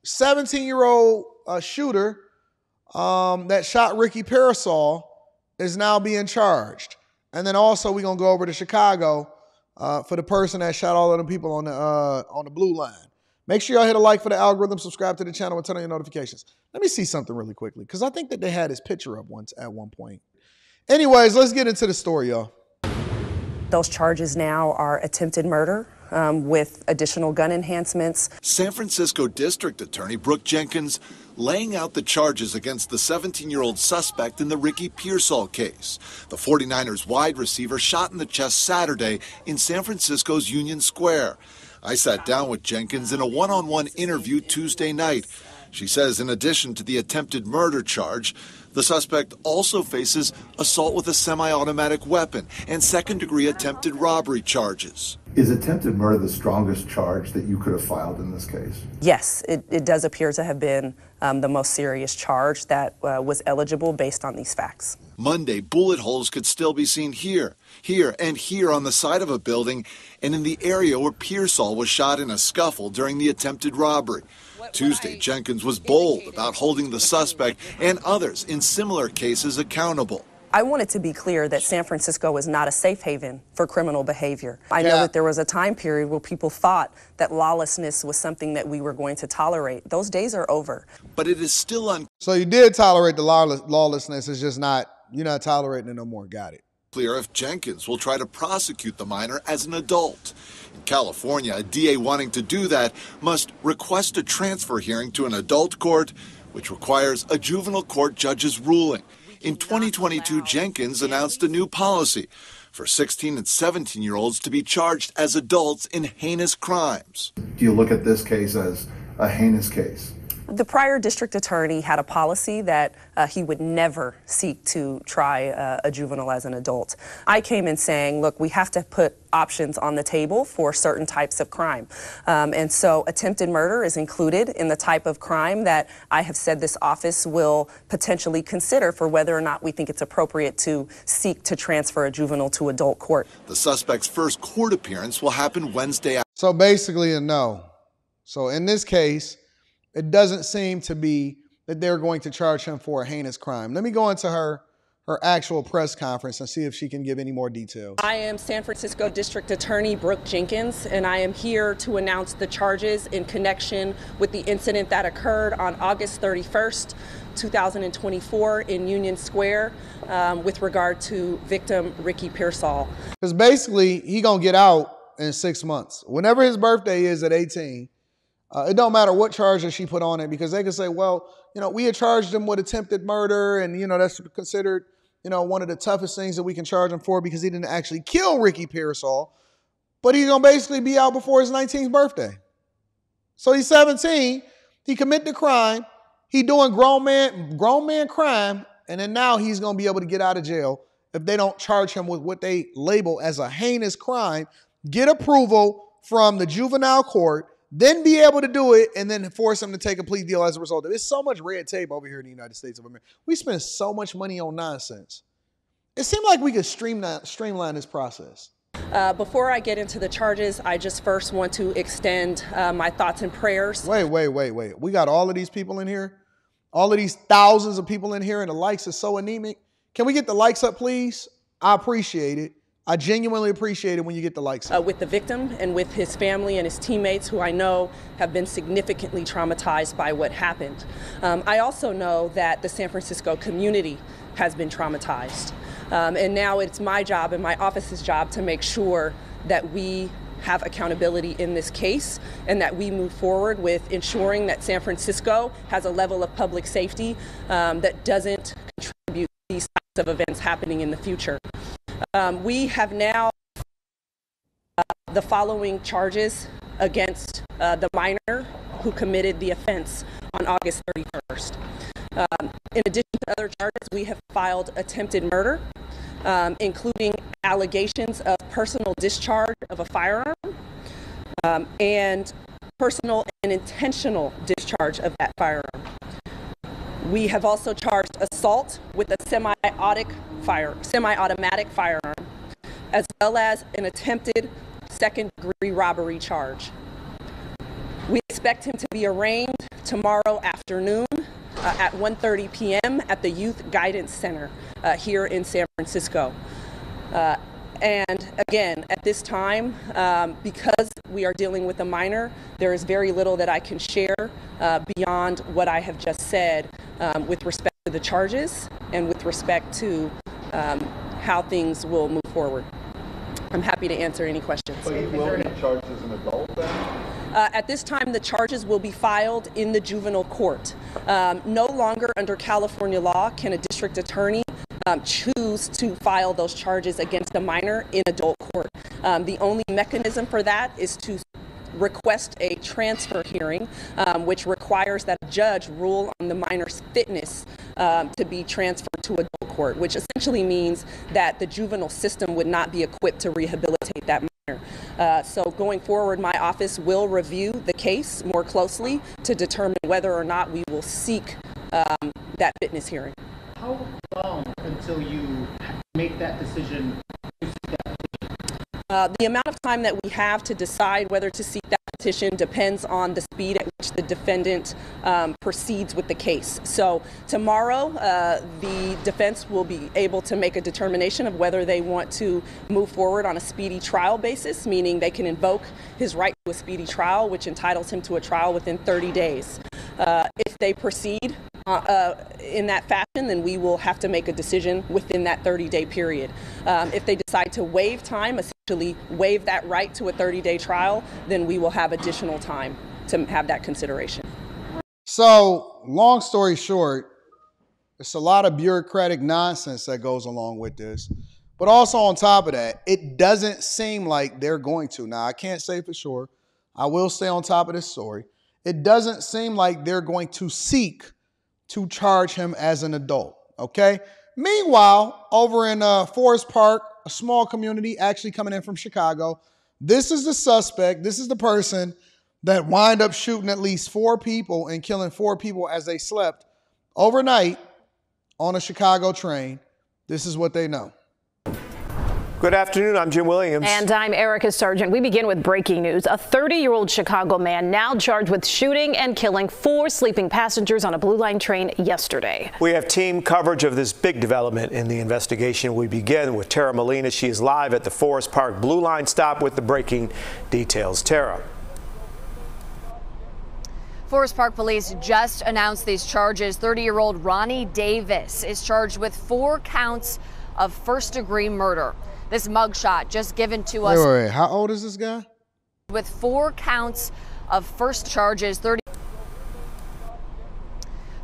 17-year-old shooter that shot Ricky Parasol is now being charged. And then also we're going to go over to Chicago for the person that shot all of them people on the blue line. Make sure y'all hit a like for the algorithm, subscribe to the channel, and turn on your notifications. Let me see something really quickly, because I think that they had his picture up once at one point. Anyways, let's get into the story, y'all. Those charges now are attempted murder with additional gun enhancements. San Francisco District Attorney Brooke Jenkins laying out the charges against the 17-year-old suspect in the Ricky Pearsall case. The 49ers wide receiver shot in the chest Saturday in San Francisco's Union Square. I sat down with Jenkins in a one-on-one interview Tuesday night. She says in addition to the attempted murder charge, the suspect also faces assault with a semi-automatic weapon and second-degree attempted robbery charges. Is attempted murder the strongest charge that you could have filed in this case? Yes, it does appear to have been the most serious charge that was eligible based on these facts. Monday, bullet holes could still be seen here, and here on the side of a building, and in the area where Pearsall was shot in a scuffle during the attempted robbery. Tuesday, Jenkins was bold about holding the suspect and others in similar cases accountable. I want it to be clear that San Francisco is not a safe haven for criminal behavior. I know that there was a time period where people thought that lawlessness was something that we were going to tolerate. Those days are over. But it is still So you did tolerate the lawlessness, it's just not, you're not tolerating it no more. Got it. Unclear if Jenkins will try to prosecute the minor as an adult. In California, a DA wanting to do that must request a transfer hearing to an adult court, which requires a juvenile court judge's ruling. In 2022, Jenkins announced a new policy for 16 and 17-year-olds to be charged as adults in heinous crimes. Do you look at this case as a heinous case? The prior district attorney had a policy that he would never seek to try a juvenile as an adult. I came in saying, look, we have to put options on the table for certain types of crime. And so attempted murder is included in the type of crime that I have said this office will potentially consider for whether or not we think it's appropriate to seek to transfer a juvenile to adult court. The suspect's first court appearance will happen Wednesday. So basically a no. So in this case, it doesn't seem to be that they're going to charge him for a heinous crime. Let me go into her actual press conference and see if she can give any more details. I am San Francisco District Attorney Brooke Jenkins, and I am here to announce the charges in connection with the incident that occurred on August 31st, 2024 in Union Square with regard to victim Ricky Pearsall. Because basically, he gonna get out in 6 months. Whenever his birthday is at 18, it don't matter what charges she put on it, because they can say, well, you know, we had charged him with attempted murder, and, you know, that's considered, you know, one of the toughest things that we can charge him for because he didn't actually kill Ricky Pearsall, but he's going to basically be out before his 19th birthday. So he's 17, he commit the crime, he doing grown man crime, and then now he's going to be able to get out of jail if they don't charge him with what they label as a heinous crime, get approval from the juvenile court, then be able to do it, and then force him to take a plea deal as a result. There's so much red tape over here in the United States of America. We spend so much money on nonsense. It seemed like we could streamline this process. Before I get into the charges, I just first want to extend my thoughts and prayers. Wait. We got all of these people in here, all of these thousands of people in here, and the likes are so anemic. Can we get the likes up, please? I appreciate it. I genuinely appreciate it when you get the likes. With the victim and with his family and his teammates, who I know have been significantly traumatized by what happened. I also know that the San Francisco community has been traumatized. And now it's my job and my office's job to make sure that we have accountability in this case and that we move forward with ensuring that San Francisco has a level of public safety that doesn't contribute to these types of events happening in the future. We have now the following charges against the minor who committed the offense on August 31st. In addition to other charges, we have filed attempted murder, including allegations of personal discharge of a firearm and personal and intentional discharge of that firearm. We have also charged assault with a semi-automatic firearm, as well as an attempted second-degree robbery charge. We expect expect him to be arraigned tomorrow afternoon at 1:30 p.m. at the Youth Guidance Center here in San Francisco. And again, at this time, because we are dealing with a minor, there is very little that I can share beyond what I have just said with respect to the charges and with respect to how things will move forward. I'm happy to answer any questions. So you will be charged as an adult then? At this time, the charges will be filed in the juvenile court. No longer under California law can a district attorney choose to file those charges against a minor in adult court. The only mechanism for that is to request a transfer hearing, which requires that a judge rule on the minor's fitness to be transferred to adult court, which essentially means that the juvenile system would not be equipped to rehabilitate that minor. So going forward, my office will review the case more closely to determine whether or not we will seek that fitness hearing. How long until you make that decision? The amount of time that we have to decide whether to seek that petition depends on the speed at which the defendant proceeds with the case. So tomorrow, the defense will be able to make a determination of whether they want to move forward on a speedy trial basis, meaning they can invoke his right to a speedy trial, which entitles him to a trial within 30 days. If they proceed in that fashion, then we will have to make a decision within that 30-day period. If they decide to waive time, essentially waive that right to a 30-day trial, then we will have additional time to have that consideration. So, long story short, it's a lot of bureaucratic nonsense that goes along with this. But also on top of that, it doesn't seem like they're going to. Now, I can't say for sure. I will stay on top of this story. It doesn't seem like they're going to seek to charge him as an adult, okay? Meanwhile, over in Forest Park, a small community actually coming in from Chicago, this is the suspect. This is the person that wind up shooting at least 4 people and killing 4 people as they slept overnight on a Chicago train. This is what they know. Good afternoon. I'm Jim Williams. And I'm Erica Sargent. We begin with breaking news. A 30-year-old Chicago man now charged with shooting and killing 4 sleeping passengers on a Blue Line train yesterday. We have team coverage of this big development in the investigation. We begin with Tara Molina. She is live at the Forest Park Blue Line stop with the breaking details. Tara. Forest Park police just announced these charges. 30-year-old Ronnie Davis is charged with 4 counts of first-degree murder. This mugshot just given to us. Wait. How old is this guy? With 4 counts of first charges.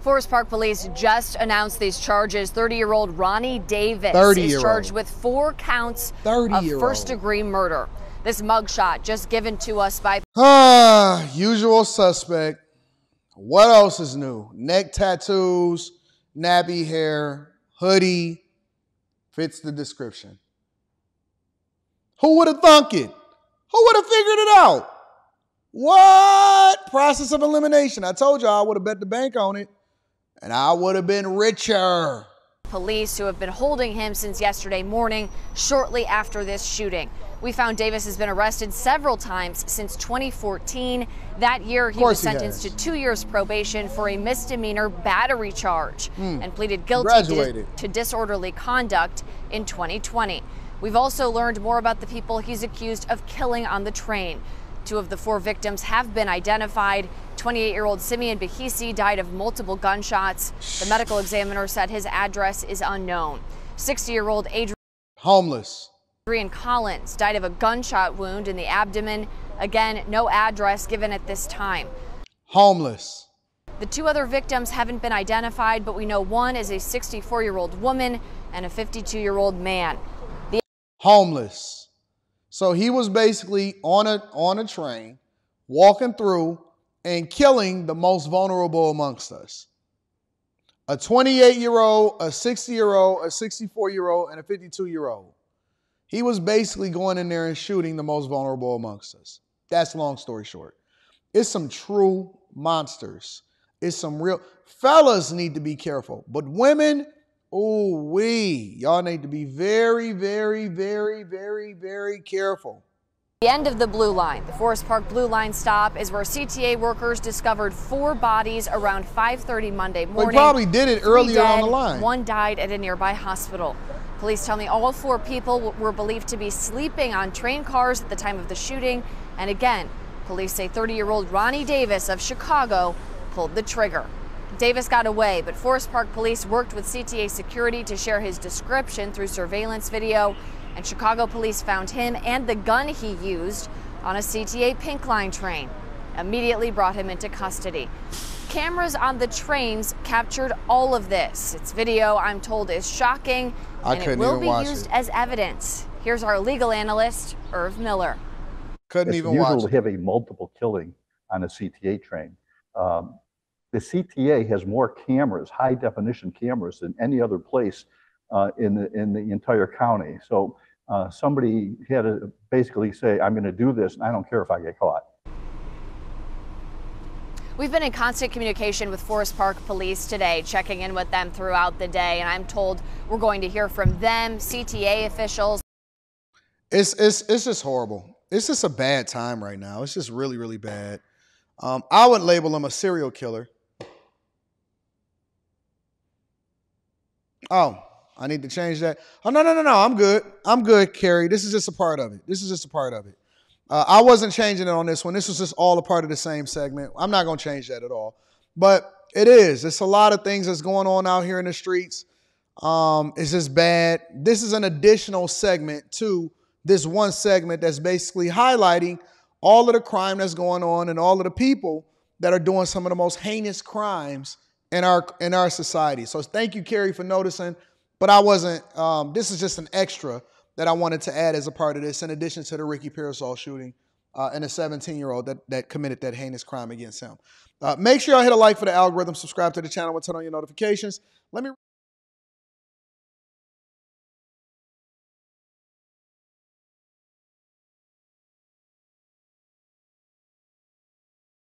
Forest Park police just announced these charges. 30-year-old Ronnie Davis is charged with 4 counts of first-degree murder. This mugshot just given to us by usual suspect. What else is new? Neck tattoos, nappy hair, hoodie. Fits the description. Who would have thunk it? Who would have figured it out? What? Process of elimination. I told you I would have bet the bank on it, and I would have been richer. Police who have been holding him since yesterday morning, shortly after this shooting. We found Davis has been arrested several times since 2014. That year, he was sentenced to 2 years probation for a misdemeanor battery charge and pleaded guilty to disorderly conduct in 2020. We've also learned more about the people he's accused of killing on the train. 2 of the 4 victims have been identified. 28-year-old Simeon Bahisi died of multiple gunshots. The medical examiner said his address is unknown. 60-year-old Adrian Collins died of a gunshot wound in the abdomen. Again, no address given at this time. Homeless. The 2 other victims haven't been identified, but we know one is a 64-year-old woman and a 52-year-old man. Homeless. So he was basically on a train, walking through and killing the most vulnerable amongst us. A 28-year-old, a 60-year-old, a 64-year-old, and a 52-year-old. He was basically going in there and shooting the most vulnerable amongst us. That's long story short. It's some true monsters. It's some real... Fellas need to be careful. But women, y'all need to be very, very, very, very, very careful. The end of the Blue Line. The Forest Park Blue Line stop is where CTA workers discovered 4 bodies around 5:30 Monday morning. They probably did it earlier on the line. 1 died at a nearby hospital. Police tell me all 4 people were believed to be sleeping on train cars at the time of the shooting. And again, police say 30-year-old Ronnie Davis of Chicago pulled the trigger. Davis got away, but Forest Park police worked with CTA security to share his description through surveillance video. And Chicago police found him and the gun he used on a CTA Pink Line train. Immediately brought him into custody. Cameras on the trains captured all of this. Its video, I'm told, is shocking, and it will be used as evidence. Here's our legal analyst, Irv Miller. Couldn't even watch it. It's unusual to have a multiple killing on a CTA train. The CTA has more cameras, high definition cameras, than any other place in the entire county. So somebody had to basically say, I'm going to do this, and I don't care if I get caught. We've been in constant communication with Forest Park Police today, checking in with them throughout the day, and I'm told we're going to hear from them, CTA officials. It's just horrible. It's just a bad time right now. It's just really, really bad. I would label him a serial killer. Oh, I need to change that. Oh, no. I'm good. I'm good, Carrie. This is just a part of it. I wasn't changing it on this one. This was just all a part of the same segment. I'm not going to change that at all. But it is. It's a lot of things that's going on out here in the streets. It's just bad. This is an additional segment to this one segment that's basically highlighting all of the crime that's going on and all of the people that are doing some of the most heinous crimes in our society. So thank you, Carrie, for noticing. But I wasn't, this is just an extra that I wanted to add as a part of this, in addition to the Ricky Pearsall shooting and a 17-year-old that committed that heinous crime against him. Make sure y'all hit a like for the algorithm, subscribe to the channel, and turn on your notifications. Let me